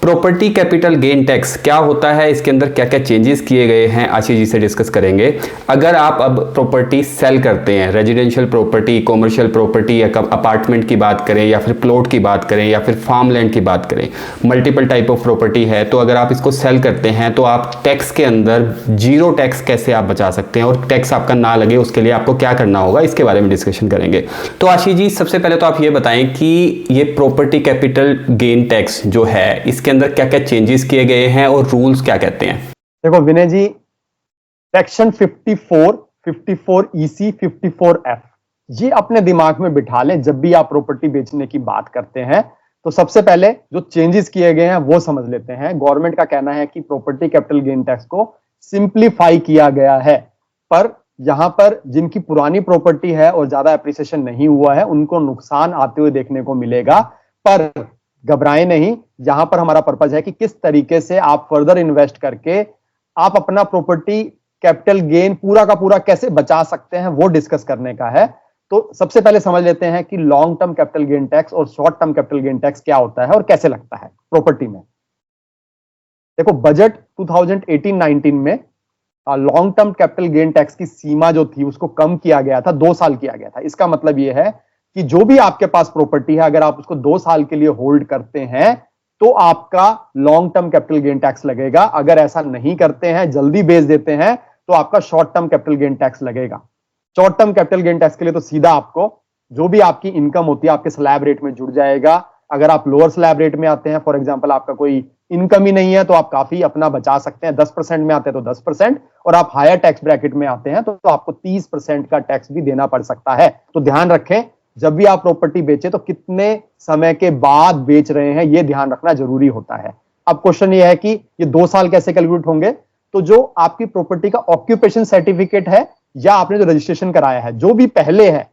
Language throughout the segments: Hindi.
प्रॉपर्टी कैपिटल गेन टैक्स क्या होता है, इसके अंदर क्या क्या चेंजेस किए गए हैं, आशीष जी से डिस्कस करेंगे। अगर आप अब प्रॉपर्टी सेल करते हैं, रेजिडेंशियल प्रॉपर्टी, कॉमर्शियल प्रॉपर्टी या अपार्टमेंट की बात करें या फिर प्लॉट की बात करें या फिर फार्म लैंड की बात करें, मल्टीपल टाइप ऑफ प्रॉपर्टी है, तो अगर आप इसको सेल करते हैं तो आप टैक्स के अंदर जीरो टैक्स कैसे आप बचा सकते हैं और टैक्स आपका ना लगे उसके लिए आपको क्या करना होगा, इसके बारे में डिस्कशन करेंगे। तो आशीष जी, सबसे पहले तो आप ये बताएं कि ये प्रॉपर्टी कैपिटल गेन टैक्स जो है इसके अंदर क्या क्या चेंजेस किए गए हैं और रूल्स क्या कहते हैं। देखो विनय जी, सेक्शन 54 EC 54F ये अपने दिमाग में बिठा लें। जब भी आप प्रॉपर्टी बेचने की बात करते हैं तो सबसे पहले जो चेंजेस किए गए हैं वो समझ लेते हैं। गवर्नमेंट का कहना है कि प्रॉपर्टी कैपिटल गेन टैक्स को सिंप्लीफाई किया गया है, पर यहां पर जिनकी पुरानी प्रॉपर्टी है और ज्यादा एप्रिसिएशन नहीं हुआ है उनको नुकसान आते हुए देखने को मिलेगा। पर घबराएं नहीं, यहां पर हमारा पर्पज है कि किस तरीके से आप फर्दर इन्वेस्ट करके आप अपना प्रॉपर्टी कैपिटल गेन पूरा का पूरा कैसे बचा सकते हैं वो डिस्कस करने का है। तो सबसे पहले समझ लेते हैं कि long term capital gain tax और short term capital gain tax क्या होता है और कैसे लगता है प्रॉपर्टी में। देखो, बजट 2018-19 में long term capital gain tax की सीमा जो थी उसको कम किया गया था, 2 साल किया गया था। इसका मतलब यह है कि जो भी आपके पास प्रॉपर्टी है अगर आप उसको 2 साल के लिए होल्ड करते हैं तो आपका long term capital gain tax लगेगा। अगर ऐसा नहीं करते हैं, जल्दी बेच देते हैं, तो आपका short term capital gain tax लगेगा। Short term capital gain tax के लिए तो सीधा आपको जो भी आपकी इनकम होती है आपके स्लैब रेट में जुड़ जाएगा। अगर आप लोअर स्लैब रेट में आते हैं, फॉर एग्जांपल आपका कोई इनकम ही नहीं है, तो आप काफी अपना बचा सकते हैं। 10% में आते हैं तो 10%, और आप हायर टैक्स ब्रैकेट में आते हैं तो आपको 30% का टैक्स भी देना पड़ सकता है। तो ध्यान रखें, जब भी आप प्रॉपर्टी बेचे तो कितने समय के बाद बेच रहे हैं ये ध्यान रखना जरूरी होता है। अब क्वेश्चन ये है कि ये 2 साल कैसे कैलकुलेट होंगे। तो जो आपकी प्रॉपर्टी का ऑक्यूपेशन सर्टिफिकेट है या आपने जो रजिस्ट्रेशन कराया है, जो भी पहले है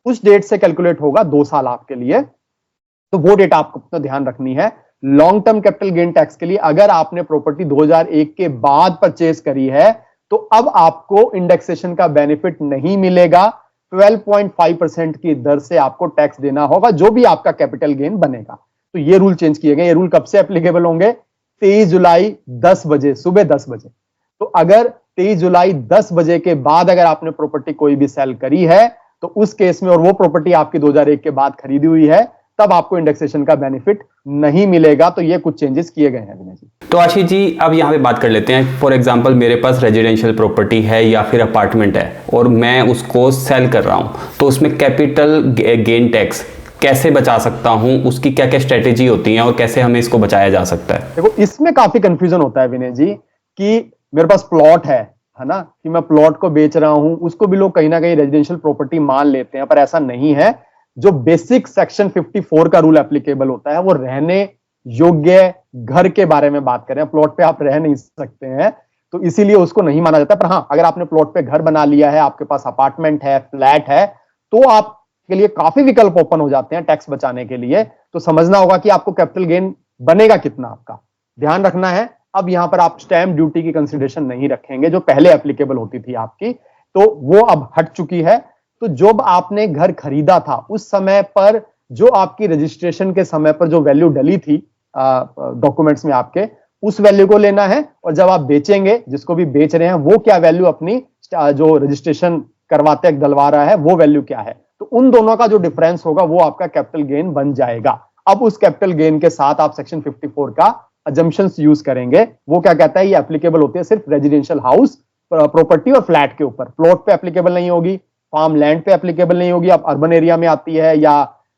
उस डेट से कैलकुलेट होगा 2 साल आपके लिए। तो वो डेट आपको अपना ध्यान रखनी है। Long term capital gain tax के लिए अगर आपने प्रॉपर्टी 2001 के बाद परचेज करी है तो अब आपको इंडेक्सेशन का बेनिफिट नहीं मिलेगा। 12.5% की दर से आपको टैक्स देना होगा जो भी आपका कैपिटल गेन बनेगा। तो ये रूल चेंज किए गए। ये रूल कब से एप्लीकेबल होंगे? 23 जुलाई 10 बजे, सुबह 10 बजे। तो अगर 23 जुलाई 10 बजे के बाद अगर आपने प्रॉपर्टी कोई भी सेल करी है तो उस केस में, और वो प्रॉपर्टी आपकी 2001 के बाद खरीदी हुई है, तब आपको इंडेक्सेशन का बेनिफिट नहीं मिलेगा। तो ये कुछ चेंजेस किए गए हैं विनय जी। तो आशीष जी, अब यहाँ पे बात कर लेते हैं। फॉर एग्जांपल मेरे पास रेजिडेंशियल प्रॉपर्टी है या फिर अपार्टमेंट है और मैं उसको सेल कर रहा हूँ, तो उसमें कैपिटल गेन टैक्स कैसे बचा सकता हूँ, उसकी क्या क्या स्ट्रेटेजी होती है और कैसे हमें इसको बचाया जा सकता है। देखो, इसमें काफी कंफ्यूजन होता है विनय जी कि मेरे पास प्लॉट है ना, कि मैं प्लॉट को बेच रहा हूं, उसको भी लोग कहीं ना कहीं रेजिडेंशियल प्रॉपर्टी मान लेते हैं, पर ऐसा नहीं है। जो बेसिक सेक्शन 54 का रूल एप्लीकेबल होता है वो रहने योग्य घर के बारे में बात करें। प्लॉट पे आप रह नहीं सकते हैं तो इसीलिए उसको नहीं माना जाता। पर हाँ, अगर आपने प्लॉट पे घर बना लिया है, आपके पास अपार्टमेंट है, फ्लैट है, तो आपके लिए काफी विकल्प ओपन हो जाते हैं टैक्स बचाने के लिए। तो समझना होगा कि आपको कैपिटल गेन बनेगा कितना, आपका ध्यान रखना है। अब यहां पर आप स्टैंप ड्यूटी की कंसिडरेशन नहीं रखेंगे जो पहले एप्लीकेबल होती थी आपकी, तो वो अब हट चुकी है। तो जब आपने घर खरीदा था उस समय पर जो आपकी रजिस्ट्रेशन के समय पर जो वैल्यू डली थी डॉक्यूमेंट्स में आपके, उस वैल्यू को लेना है। और जब आप बेचेंगे, जिसको भी बेच रहे हैं, वो क्या वैल्यू अपनी जो रजिस्ट्रेशन करवाते डलवा रहा है वो वैल्यू क्या है, तो उन दोनों का जो डिफरेंस होगा वो आपका कैपिटल गेन बन जाएगा। अब उस कैपिटल गेन के साथ आप सेक्शन 54 का अजम्पशंस यूज करेंगे। वो क्या कहता है, ये एप्लीकेबल होती है सिर्फ रेजिडेंशियल हाउस प्रॉपर्टी और फ्लैट के ऊपर। प्लॉट पे एप्लीकेबल नहीं होगी, फार्म लैंड पे एप्लीकेबल नहीं होगी, अब अर्बन एरिया में आती है या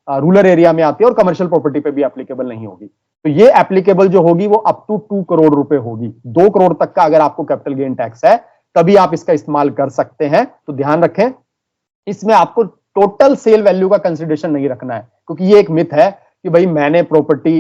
रूरल एरिया में आती है, और कमर्शियल प्रॉपर्टी पे भी एप्लीकेबल नहीं होगी। तो ये एप्लीकेबल जो होगी वो अप टू 2 करोड़ रुपए होगी। 2 करोड़ तक का अगर आपको कैपिटल गेन टैक्स है तभी आप इसका इस्तेमाल कर सकते हैं। तो ध्यान रखें, इसमें आपको टोटल सेल वैल्यू का कंसिडरेशन नहीं रखना है, क्योंकि ये एक मिथ है कि भाई मैंने प्रॉपर्टी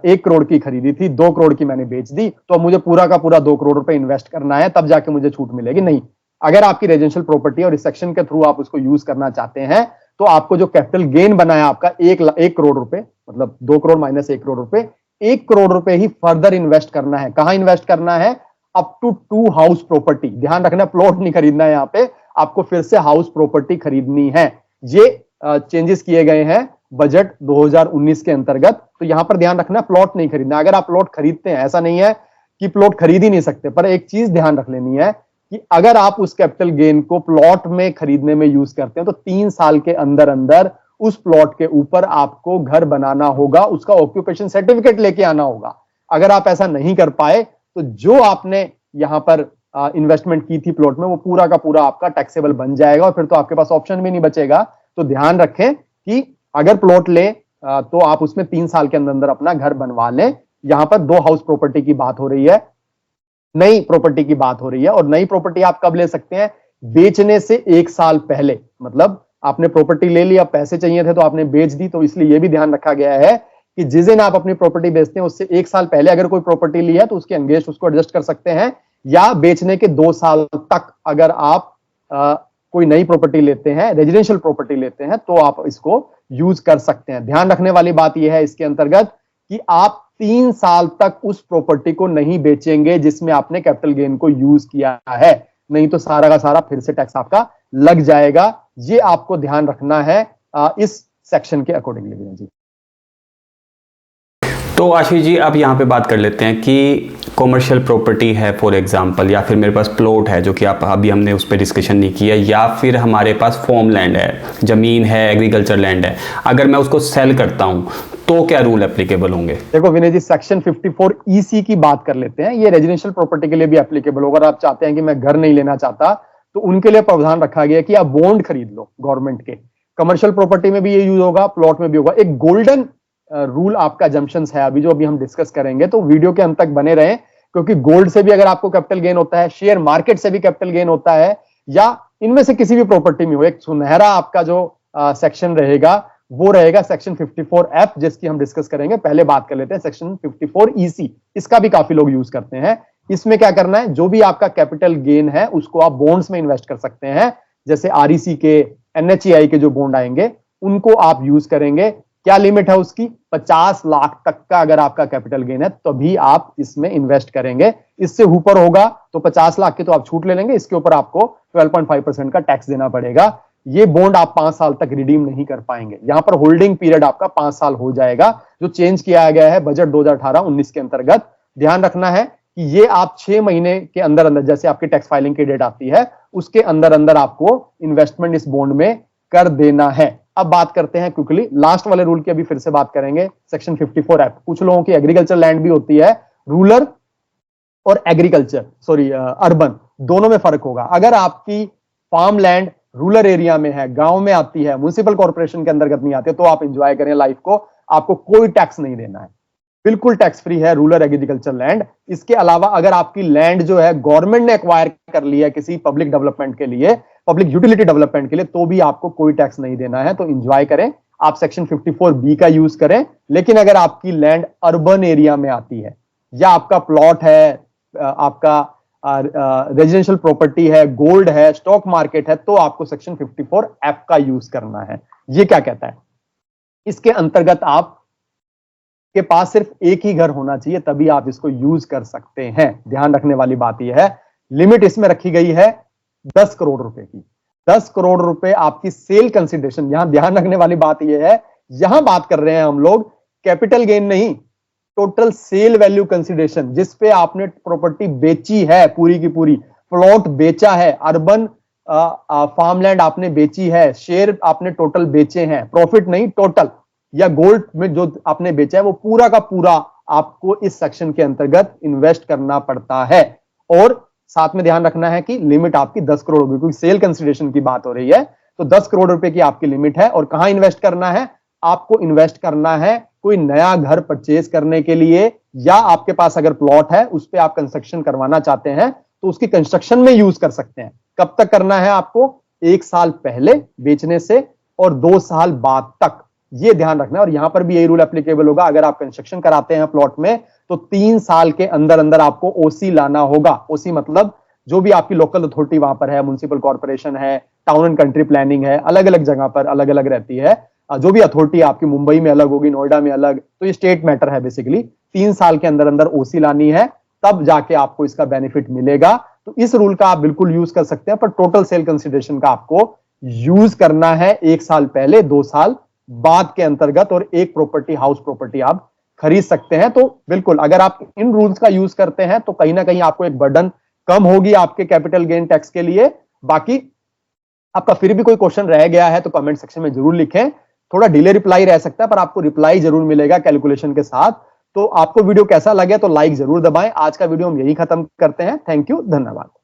1 करोड़ की खरीदी थी, 2 करोड़ की मैंने बेच दी, तो अब मुझे पूरा का पूरा 2 करोड़ रुपए इन्वेस्ट करना है तब जाके मुझे छूट मिलेगी। नहीं, अगर आपकी रेजिडेंशियल प्रॉपर्टी और इस सेक्शन के थ्रू आप उसको यूज करना चाहते हैं तो आपको जो कैपिटल गेन बना है आपका 1 करोड़ रुपए, मतलब 2 करोड़ माइनस 1 करोड़ रुपए, 1 करोड़ रुपए ही फर्दर इन्वेस्ट करना है। कहां इन्वेस्ट करना है? Up to 2 house property. ध्यान रखना, प्लॉट नहीं खरीदना है, यहां पे आपको फिर से हाउस प्रॉपर्टी खरीदनी है। ये चेंजेस किए गए हैं बजट 2019 के अंतर्गत। तो यहां पर ध्यान रखना, प्लॉट नहीं खरीदना। अगर आप प्लॉट खरीदते हैं, ऐसा नहीं है कि प्लॉट खरीद ही नहीं सकते, पर एक चीज ध्यान रख लेनी है कि अगर आप उस कैपिटल गेन को प्लॉट में खरीदने में यूज करते हैं तो 3 साल के अंदर अंदर उस प्लॉट के ऊपर आपको घर बनाना होगा, उसका ऑक्यूपेशन सर्टिफिकेट लेके आना होगा। अगर आप ऐसा नहीं कर पाए तो जो आपने यहां पर इन्वेस्टमेंट की थी प्लॉट में, वो पूरा का पूरा आपका टैक्सेबल बन जाएगा और फिर तो आपके पास ऑप्शन भी नहीं बचेगा। तो ध्यान रखें कि अगर प्लॉट लें तो आप उसमें 3 साल के अंदर अंदर अपना घर बनवा लें। यहां पर 2 हाउस प्रॉपर्टी की बात हो रही है, नई प्रॉपर्टी की बात हो रही है। और नई प्रॉपर्टी आप कब ले सकते हैं? बेचने से 1 साल पहले। मतलब आपने प्रॉपर्टी ले ली, अब पैसे चाहिए थे तो आपने बेच दी, तो इसलिए यह भी ध्यान रखा गया है कि जिस दिन आप अपनी प्रॉपर्टी बेचते हैं उससे 1 साल पहले अगर कोई प्रॉपर्टी ली है तो उसके अगेंस्ट उसको एडजस्ट कर सकते हैं, या बेचने के 2 साल तक अगर आप कोई नई प्रॉपर्टी लेते हैं, रेजिडेंशियल प्रॉपर्टी लेते हैं, तो आप इसको यूज कर सकते हैं। ध्यान रखने वाली बात यह है इसके अंतर्गत कि आप 3 साल तक उस प्रॉपर्टी को नहीं बेचेंगे जिसमें आपने कैपिटल गेन को यूज किया है, नहीं तो सारा का सारा फिर से टैक्स आपका लग जाएगा। ये आपको ध्यान रखना है इस सेक्शन के अकॉर्डिंगली जी। तो आशीष जी, अब यहाँ पे बात कर लेते हैं कि कॉमर्शियल प्रॉपर्टी है फॉर एग्जांपल, या फिर मेरे पास प्लॉट है जो कि आप अभी हमने उस पर डिस्कशन नहीं किया, या फिर हमारे पास फॉर्म लैंड है, ज़मीन है, एग्रीकल्चर लैंड है, अगर मैं उसको सेल करता हूँ तो क्या रूल एप्लीकेबल होंगे? देखो विनय जी, सेक्शन 54 EC की बात कर लेते हैं। ये रेजिडेंशियल प्रॉपर्टी के लिए भी एप्लीकेबल होगा। अगर आप चाहते हैं कि मैं घर नहीं लेना चाहता तो उनके लिए प्रावधान रखा गया कि आप बॉन्ड खरीद लो गवर्नमेंट के। कमर्शियल प्रॉपर्टी में भी ये यूज होगा, प्लॉट में भी होगा। एक गोल्डन रूल आपका जम्पशंस है अभी जो अभी हम डिस्कस करेंगे, तो वीडियो के अंत तक बने रहें, क्योंकि गोल्ड से भी अगर आपको कैपिटल गेन होता है, शेयर मार्केट से भी कैपिटल गेन होता है, या इनमें से किसी भी प्रॉपर्टी में हो, एक सुनहरा आपका जो सेक्शन रहेगा वो रहेगा सेक्शन 54F, जिसकी हम डिस्कस करेंगे। पहले बात कर लेते हैं सेक्शन 54 EC। इसका भी काफी लोग यूज करते हैं। इसमें क्या करना है, जो भी आपका कैपिटल गेन है उसको आप बॉन्ड्स में इन्वेस्ट कर सकते हैं। जैसे REC के, NHAI के जो बॉन्ड आएंगे उनको आप यूज करेंगे। क्या लिमिट है उसकी? 50 लाख तक का अगर आपका कैपिटल गेन है तभी आप इसमें इन्वेस्ट करेंगे। इससे ऊपर होगा तो 50 लाख की तो आप छूट ले लेंगे, इसके ऊपर आपको 12.5% का टैक्स देना पड़ेगा। ये बॉन्ड आप 5 साल तक रिडीम नहीं कर पाएंगे। यहां पर होल्डिंग पीरियड आपका 5 साल हो जाएगा, जो चेंज किया गया है बजट 2018-19 के अंतर्गत। ध्यान रखना है कि ये आप 6 महीने के अंदर अंदर, जैसे आपकी टैक्स फाइलिंग की डेट आती है उसके अंदर अंदर आपको इन्वेस्टमेंट इस बॉन्ड में कर देना है। अब बात करते हैं क्विकली लास्ट वाले रूल की, अभी फिर से बात करेंगे, सेक्शन 54F। कुछ लोगों की एग्रीकल्चर लैंड भी होती है, रूरल और एग्रीकल्चर अर्बन दोनों में फर्क होगा। अगर आपकी फार्म लैंड रूरल एरिया में है, गांव में आती है, म्युनिसिपल कॉर्पोरेशन के अंतर्गत नहीं आती है, तो आप एंजॉय करें लाइफ को, आपको कोई टैक्स नहीं देना है, बिल्कुल टैक्स फ्री है रूरल एग्रीकल्चर लैंड। इसके अलावा अगर आपकी लैंड जो है गवर्नमेंट ने एक्वायर कर ली है किसी पब्लिक डेवलपमेंट के लिए, पब्लिक यूटिलिटी डेवलपमेंट के लिए, तो भी आपको कोई टैक्स नहीं देना है। तो एंजॉय करें, आप सेक्शन 54B का यूज करें। लेकिन अगर आपकी लैंड अर्बन एरिया में आती है, या आपका प्लॉट है, आपका रेजिडेंशियल प्रॉपर्टी है, गोल्ड है, स्टॉक मार्केट है, तो आपको सेक्शन 54F का यूज करना है। ये क्या कहता है? इसके अंतर्गत आप के पास सिर्फ एक ही घर होना चाहिए, तभी आप इसको यूज कर सकते हैं। ध्यान रखने वाली बात यह है, लिमिट इसमें रखी गई है 10 करोड़ रुपए की। 10 करोड़ रुपए आपकी सेल कंसिडरेशन। यहां ध्यान रखने वाली बात यह है, यहां बात कर रहे हैं हम लोग कैपिटल गेन नहीं, टोटल सेल वैल्यू कंसिडरेशन, जिसपे आपने प्रॉपर्टी बेची है, पूरी की पूरी प्लॉट बेचा है, अर्बन फार्मलैंड आपने बेची है, शेयर आपने टोटल बेचे हैं, प्रॉफिट नहीं टोटल, या गोल्ड में जो आपने बेचा है वो पूरा का पूरा आपको इस सेक्शन के अंतर्गत इन्वेस्ट करना पड़ता है। और साथ में ध्यान रखना है कि लिमिट आपकी 10 करोड़ रुपए, क्योंकि सेल कंसिडरेशन की बात हो रही है, तो 10 करोड़ रुपए की आपकी लिमिट है। और कहां इन्वेस्ट करना है? आपको इन्वेस्ट करना है कोई नया घर परचेज करने के लिए, या आपके पास अगर प्लॉट है उस पर आप कंस्ट्रक्शन करवाना चाहते हैं तो उसकी कंस्ट्रक्शन में यूज कर सकते हैं। कब तक करना है आपको? 1 साल पहले बेचने से और 2 साल बाद तक, ये ध्यान रखना है। और यहां पर भी यही रूल एप्लीकेबल होगा, अगर आप कंस्ट्रक्शन कराते हैं प्लॉट में तो 3 साल के अंदर अंदर आपको OC लाना होगा। OC मतलब जो भी आपकी लोकल अथॉरिटी वहां पर है, म्युनिसिपल कॉर्पोरेशन है, टाउन एंड कंट्री प्लानिंग है, अलग अलग जगह पर अलग अलग रहती है, जो भी अथॉरिटी आपकी मुंबई में अलग होगी, नोएडा में अलग, तो ये स्टेट मैटर है बेसिकली। 3 साल के अंदर अंदर OC लानी है, तब जाके आपको इसका बेनिफिट मिलेगा। तो इस रूल का आप बिल्कुल यूज कर सकते हैं, पर टोटल सेल कंसिडरेशन का आपको यूज करना है 1 साल पहले, 2 साल बाद के अंतर्गत और एक प्रॉपर्टी हाउस प्रॉपर्टी आप खरीद सकते हैं। तो बिल्कुल अगर आप इन रूल्स का यूज करते हैं तो कहीं ना कहीं आपको एक बर्डन कम होगी आपके कैपिटल गेन टैक्स के लिए। बाकी आपका फिर भी कोई क्वेश्चन रह गया है तो कमेंट सेक्शन में जरूर लिखें। थोड़ा डिले रिप्लाई रह सकता है पर आपको रिप्लाई जरूर मिलेगा कैलकुलेशन के साथ। तो आपको वीडियो कैसा लगे तो लाइक जरूर दबाएं। आज का वीडियो हम यही खत्म करते हैं। थैंक यू, धन्यवाद।